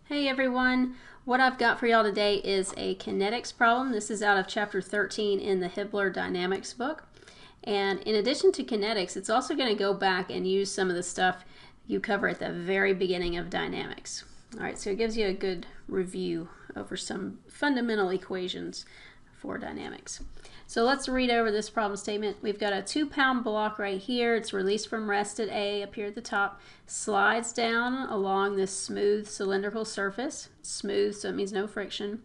Hey everyone, what I've got for y'all today is a kinetics problem. This is out of chapter 13 in the Hibbeler Dynamics book. And in addition to kinetics, it's also going to go back and use some of the stuff you cover at the very beginning of dynamics. All right, so it gives you a good review over some fundamental equations for dynamics. So let's read over this problem statement. We've got a 2-pound block right here. It's released from rest at A up here at the top, slides down along this smooth cylindrical surface. Smooth, so it means no friction.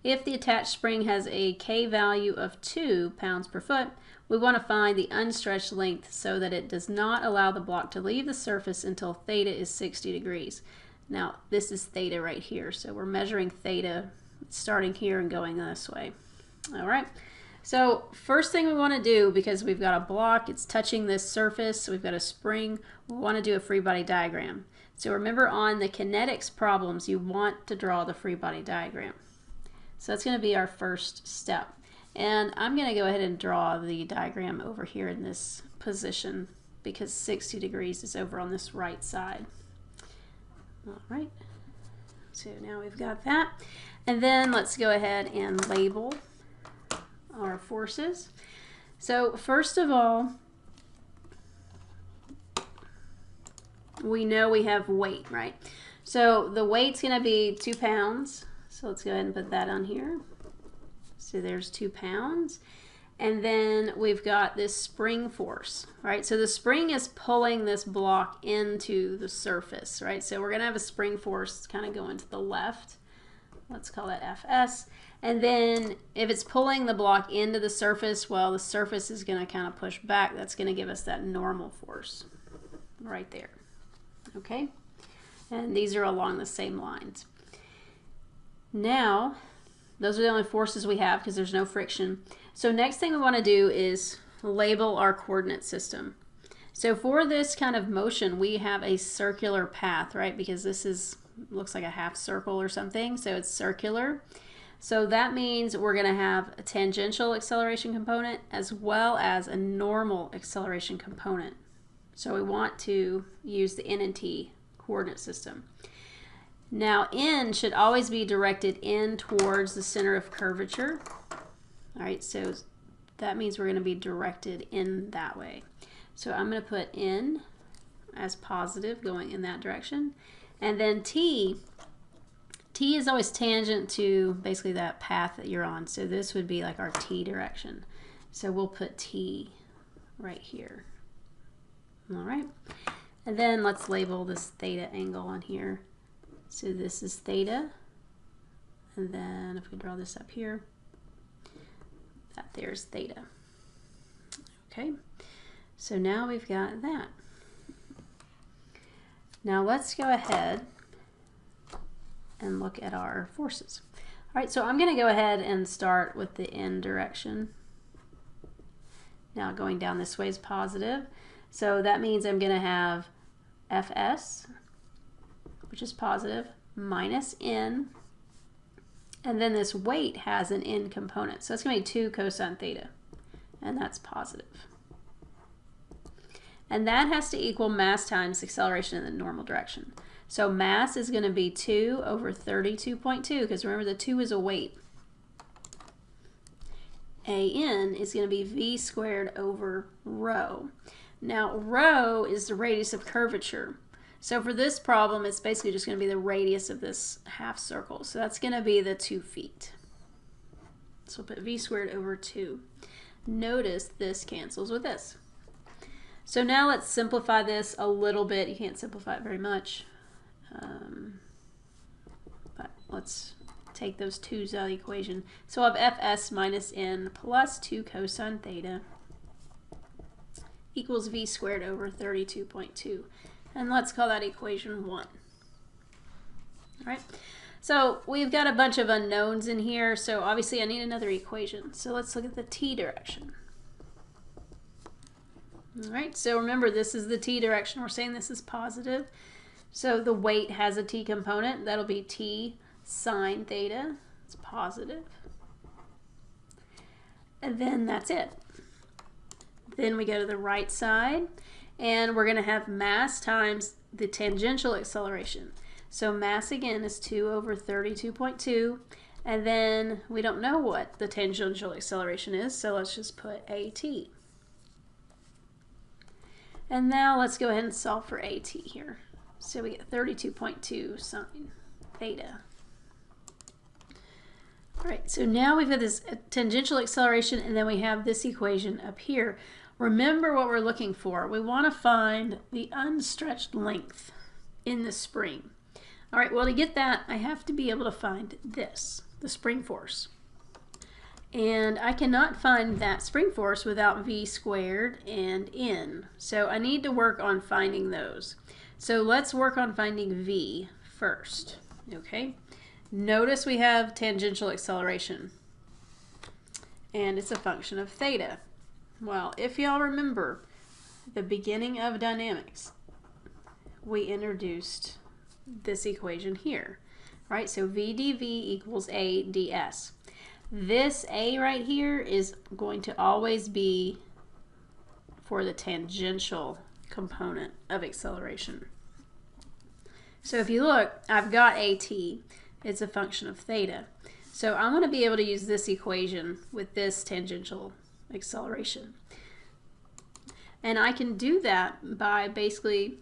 If the attached spring has a K value of 2 pounds per foot, we want to find the unstretched length so that it does not allow the block to leave the surface until theta is 60 degrees. Now, this is theta right here, so we're measuring theta starting here and going this way. All right. So first thing we want to do, because we've got a block, it's touching this surface, so we've got a spring, we want to do a free body diagram. So remember on the kinetics problems, you want to draw the free body diagram. So that's going to be our first step. And I'm going to go ahead and draw the diagram over here in this position because 60 degrees is over on this right side. All right. So now we've got that. And then let's go ahead and label our forces. So first of all, we know we have weight, right? So the weight's going to be 2 pounds. So let's go ahead and put that on here. So there's 2 pounds. And then we've got this spring force, right? So the spring is pulling this block into the surface, right? So we're going to have a spring force kind of going to the left. Let's call that Fs. And then if it's pulling the block into the surface, well, the surface is going to kind of push back. That's going to give us that normal force right there. Okay? And these are along the same lines. Now, those are the only forces we have because there's no friction. So next thing we want to do is label our coordinate system. So for this kind of motion, we have a circular path, right? Because this looks like a half circle or something, so it's circular. So that means we're going to have a tangential acceleration component as well as a normal acceleration component. So we want to use the n and t coordinate system. Now n should always be directed in towards the center of curvature. All right, so that means we're going to be directed in that way. So I'm going to put n as positive going in that direction. And then t is always tangent to basically that path that you're on. So this would be like our t direction. So we'll put t right here. All right. And then let's label this theta angle on here. So this is theta. And then if we draw this up here, there's theta. Okay. So now we've got that. Now let's go ahead and look at our forces. All right, so I'm going to go ahead and start with the n direction. Now going down this way is positive. So that means I'm going to have Fs, which is positive, minus n. And then this weight has an n component. So it's going to be 2 cosine theta. And that's positive. And that has to equal mass times acceleration in the normal direction. So mass is going to be 2 over 32.2, because remember the 2 is a weight. An is going to be v squared over rho. Now rho is the radius of curvature. So for this problem, it's basically just going to be the radius of this half circle. So that's going to be the 2 feet. So we'll put v squared over 2. Notice this cancels with this. So now let's simplify this a little bit. You can't simplify it very much. But let's take those 2's out of the equation. So I'll have Fs minus n plus 2 cosine theta equals v squared over 32.2. And let's call that equation 1. All right. So we've got a bunch of unknowns in here. So obviously I need another equation. So let's look at the t direction. All right, so remember this is the t direction. We're saying this is positive. So the weight has a t component. That'll be t sine theta. It's positive. And then that's it. Then we go to the right side, and we're going to have mass times the tangential acceleration. So mass again is 2 over 32.2. And then we don't know what the tangential acceleration is, so let's just put AT. And now let's go ahead and solve for AT here. So we get 32.2 sine theta. All right, so now we've got this tangential acceleration, and then we have this equation up here. Remember what we're looking for. We want to find the unstretched length in the spring. All right, well, to get that, I have to be able to find this, the spring force. And I cannot find that spring force without v squared and n. So I need to work on finding those. So let's work on finding v first, okay? Notice we have tangential acceleration, and it's a function of theta. Well, if y'all remember the beginning of dynamics, we introduced this equation here, right? So v dv equals a ds. This a right here is going to always be for the tangential component of acceleration. So if you look, I've got at. It's a function of theta. So I'm going to be able to use this equation with this tangential acceleration. And I can do that by basically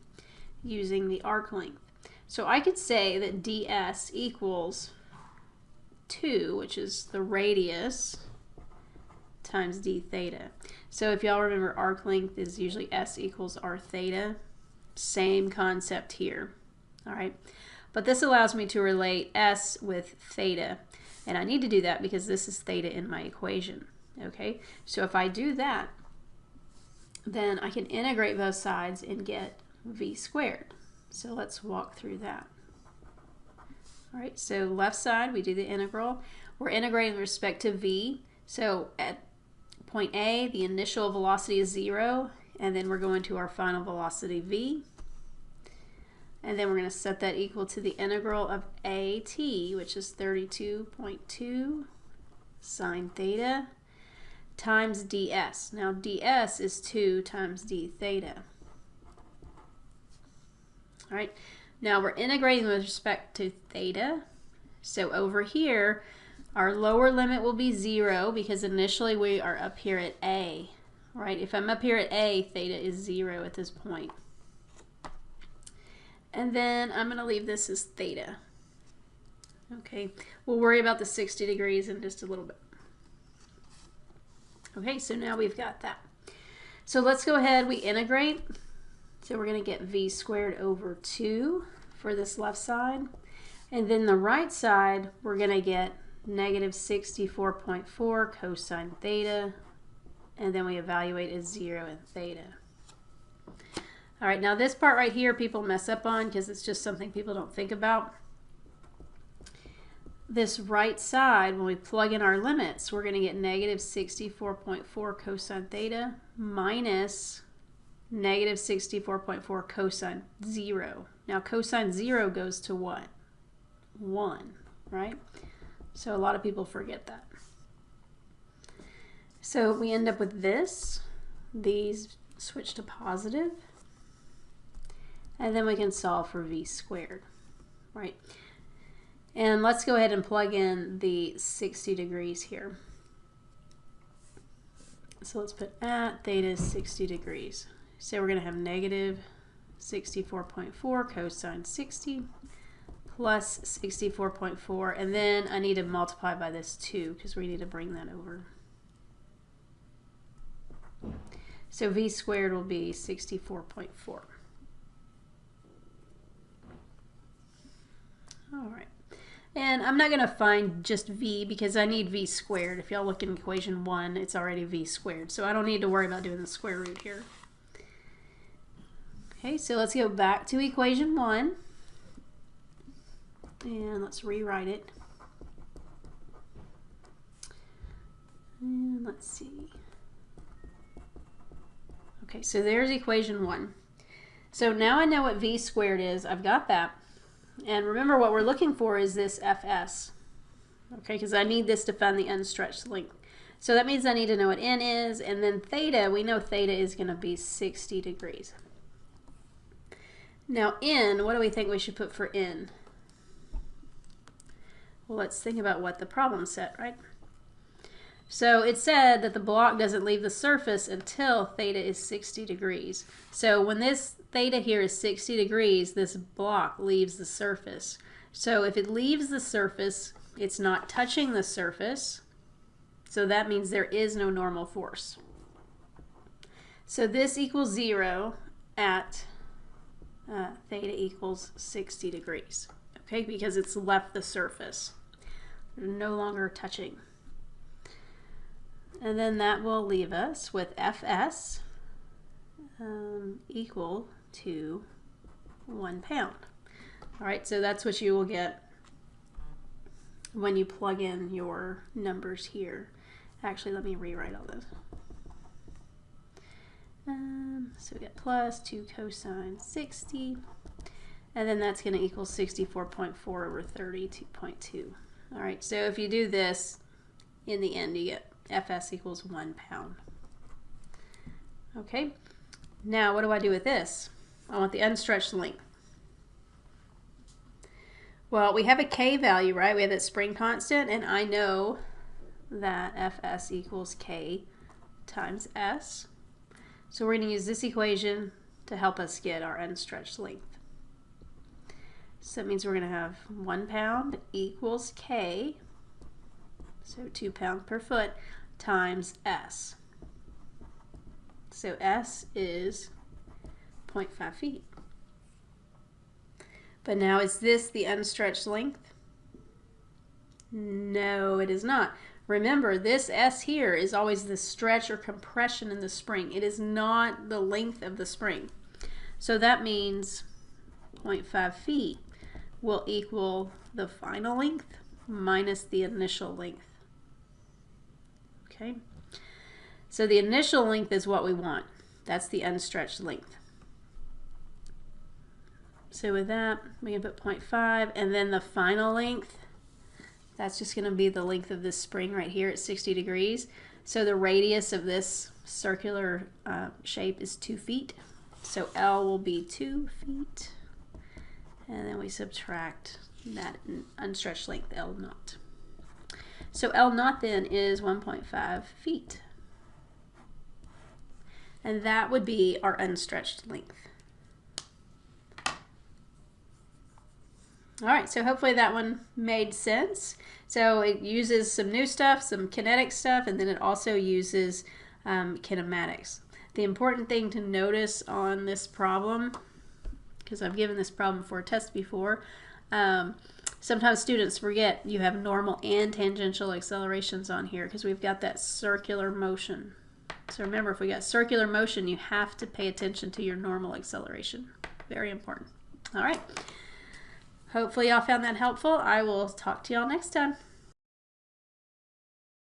using the arc length. So I could say that ds equals 2, which is the radius, times d theta. So if y'all remember, arc length is usually s equals r theta. Same concept here. All right. But this allows me to relate s with theta, and I need to do that because this is theta in my equation. Okay, so if I do that, then I can integrate both sides and get v squared. So let's walk through that. All right, so left side, we do the integral. We're integrating with respect to v. So at point A, the initial velocity is 0, and then we're going to our final velocity v. And then we're going to set that equal to the integral of AT, which is 32.2 sine theta, times ds. Now ds is 2 times d theta. All right, now we're integrating with respect to theta. So over here, our lower limit will be 0 because initially we are up here at A. Right? If I'm up here at A, theta is 0 at this point. And then I'm going to leave this as theta. Okay, we'll worry about the 60 degrees in just a little bit. Okay, so now we've got that. So let's go ahead, we integrate. So we're going to get v squared over 2 for this left side. And then the right side, we're going to get negative 64.4 cosine theta. And then we evaluate as 0 in theta. All right, now this part right here people mess up on because it's just something people don't think about. This right side, when we plug in our limits, we're going to get negative 64.4 cosine theta minus negative 64.4 cosine 0. Now cosine 0 goes to what? 1, right? So a lot of people forget that. So we end up with this. These switch to positive. And then we can solve for v squared, right? And let's go ahead and plug in the 60 degrees here. So let's put at theta is 60 degrees. So we're going to have negative 64.4 cosine 60 plus 64.4. And then I need to multiply by this 2 because we need to bring that over. So v squared will be 64.4. All right. And I'm not going to find just v because I need v squared. If y'all look in equation 1, it's already v squared. So I don't need to worry about doing the square root here. Okay, so let's go back to equation 1. And let's rewrite it. And let's see. Okay, so there's equation 1. So now I know what v squared is. I've got that. And remember what we're looking for is this fs. Okay, because I need this to find the unstretched length. So that means I need to know what n is. And then theta, we know theta is going to be 60 degrees. Now n, what do we think we should put for n? Well, let's think about what the problem said, right? So it said that the block doesn't leave the surface until theta is 60 degrees. So when this theta here is 60 degrees, this block leaves the surface. So if it leaves the surface, it's not touching the surface. So that means there is no normal force. So this equals 0 at theta equals 60 degrees. Okay, because it's left the surface. They're no longer touching. And then that will leave us with Fs equal to 1 pound. All right, so that's what you will get when you plug in your numbers here. Actually, let me rewrite all this. So we get plus 2 cosine 60, and then that's going to equal 64.4 over 32.2. All right, so if you do this, in the end you get Fs equals 1 pound. Okay, now what do I do with this? I want the unstretched length. Well, we have a K value, right? We have that spring constant, and I know that Fs equals K times S. So we're going to use this equation to help us get our unstretched length. So that means we're going to have 1 pound equals K, so 2 pounds per foot, times S. So S is 0.5 feet. But now, is this the unstretched length? No, it is not. Remember, this S here is always the stretch or compression in the spring. It is not the length of the spring. So that means 0.5 feet will equal the final length minus the initial length. Okay? So the initial length is what we want. That's the unstretched length. So with that, we can put 0.5, and then the final length, that's just going to be the length of this spring right here at 60 degrees. So the radius of this circular shape is 2 feet. So L will be 2 feet. And then we subtract that unstretched length, L naught. So L naught then is 1.5 feet. And that would be our unstretched length. All right, so hopefully that one made sense. So it uses some new stuff, some kinetic stuff, and then it also uses kinematics. The important thing to notice on this problem, because I've given this problem for a test before, sometimes students forget you have normal and tangential accelerations on here because we've got that circular motion. So remember, if we got circular motion, you have to pay attention to your normal acceleration. Very important. All right. Hopefully y'all found that helpful. I will talk to y'all next time.